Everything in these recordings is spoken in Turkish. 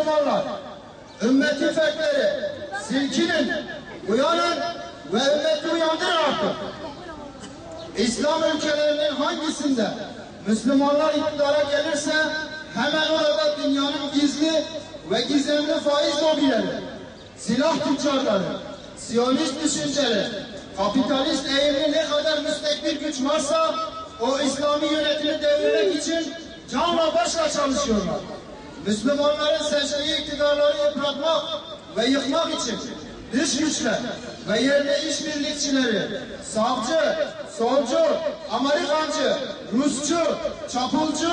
Müslümanlar, ümmetin fertleri, silkinin, uyanın ve ümmeti uyandırın artık. İslam ülkelerinin hangisinde Müslümanlar iktidara gelirse hemen orada dünyanın gizli ve gizemli faiz lobileri, silah tüccarları, Siyonist düşünceli, kapitalist eğilimli ne kadar müstekbir güç varsa o İslami yönetimi devirmek için canla başla çalışıyorlar. Müslümanların seçtiği iktidarları yıpratmak ve yıkmak için dış güçler ve yerli işbirlikçileri, sağcı, solcu, Amerikancı, Rusçu, çapulcu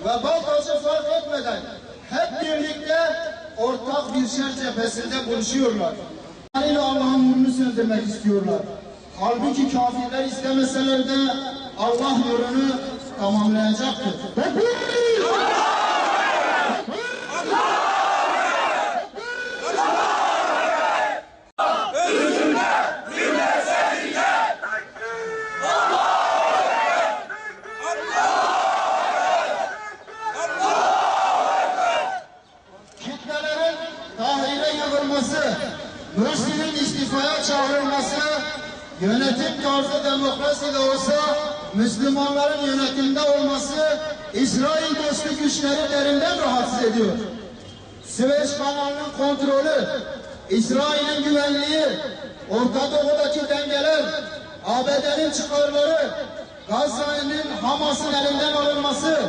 ve baltacı fark etmeden hep birlikte ortak bir şer cephesinde buluşuyorlar. Allah'ın nurunu söndürmek istiyorlar. Halbuki kafirler istemeseler de Allah nurunu tamamlayacaktır. Kitlelerin tahrire yığılması, Mürsi'nin istifaya çağrılması, yönetim tarzı demokrasi de olsa Müslümanların yönetimde olması İsrail dostu güçleri derinden rahatsız ediyor. Süveyş kanalının kontrolü, İsrail'in güvenliği, Orta Doğu'daki dengeler, ABD'nin çıkarları, Gazze'nin Hamas'ın elinden alınması,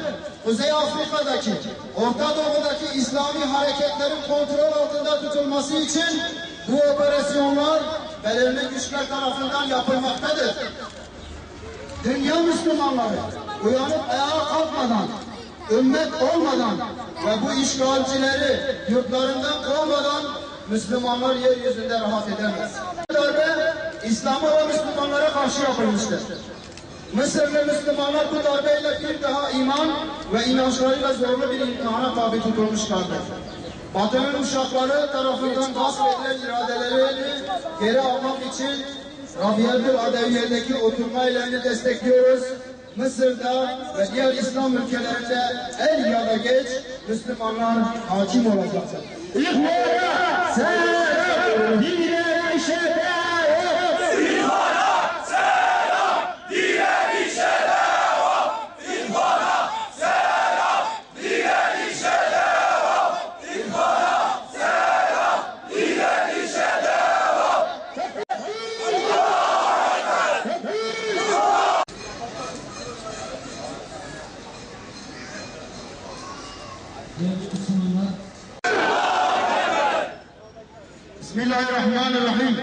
Kuzey Afrika'daki, Orta Doğu'daki İslami hareketlerin kontrol altında tutulması için bu operasyonlar belirli güçler tarafından yapılmaktadır. Dünya Müslümanları uyanıp ayağa kalkmadan, ümmet olmadan ve bu işgalcileri yurtlarından kovmadan Müslümanlar yeryüzünde rahat edemez. Bu darbe İslam'a ve Müslümanlara karşı yapılmıştır. Mısırlı Müslümanlar bu darbeyle bir daha iman ve inançlarıyla zorlu bir imtihana tabi tutulmuşlardır. Batı'nın uşakları tarafından gasp edilen iradelerini geri almak için Rabia'tul Adeviye'deki oturma eylemini destekliyoruz. Mısır'da ve diğer İslam ülkelerinde er ya da geç Müslümanlar hakim olacaktır. İhvana selam, dine şefaat. İhvana selam, dine şefaat. İhvana selam, dine şefaat. İhvana selam, dine şefaat. Bismillahirrahmanirrahim.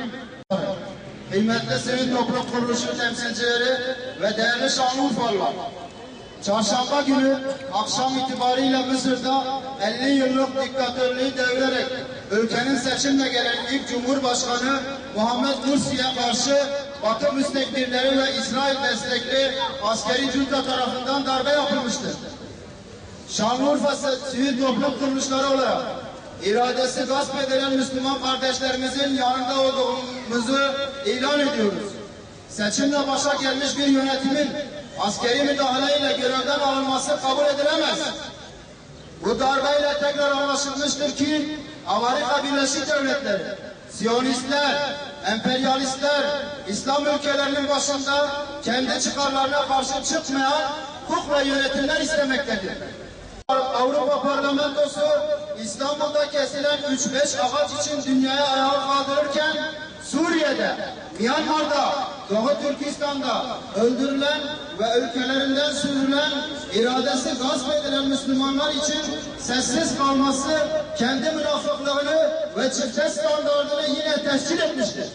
Kıymetli sivil toplum kuruluşu temsilcileri ve değerli Şanlıurfalılar. Çarşamba günü akşam itibariyle Mısır'da 50 yıllık diktatörlüğü devirerek ülkenin seçimle gelen ilk Cumhurbaşkanı Muhammed Mursi'ye karşı Batı müstekbirleri ve İsrail destekli askeri junta tarafından darbe yapılmıştır. Şanlıurfa sivil toplum kuruluşları olarak iradesi gasp edilen Müslüman kardeşlerimizin yanında olduğumuzu ilan ediyoruz. Seçimle başa gelmiş bir yönetimin askeri müdahaleyle görevden alınması kabul edilemez. Bu darbeyle tekrar anlaşılmıştır ki Amerika Birleşik Devletleri, Siyonistler, emperyalistler, İslam ülkelerinin başında kendi çıkarlarına karşı çıkmayan hukuk ve yönetimler istemektedir. Avrupa Parlamentosu İstanbul'da kesilen 3-5 ağaç için dünyaya ayağa kaldırırken Suriye'de, Myanmar'da, Doğu Türkistan'da öldürülen ve ülkelerinden sürülen, iradesi gasp edilen Müslümanlar için sessiz kalması kendi münafıklığını ve çifte standartını yine tescil etmiştir.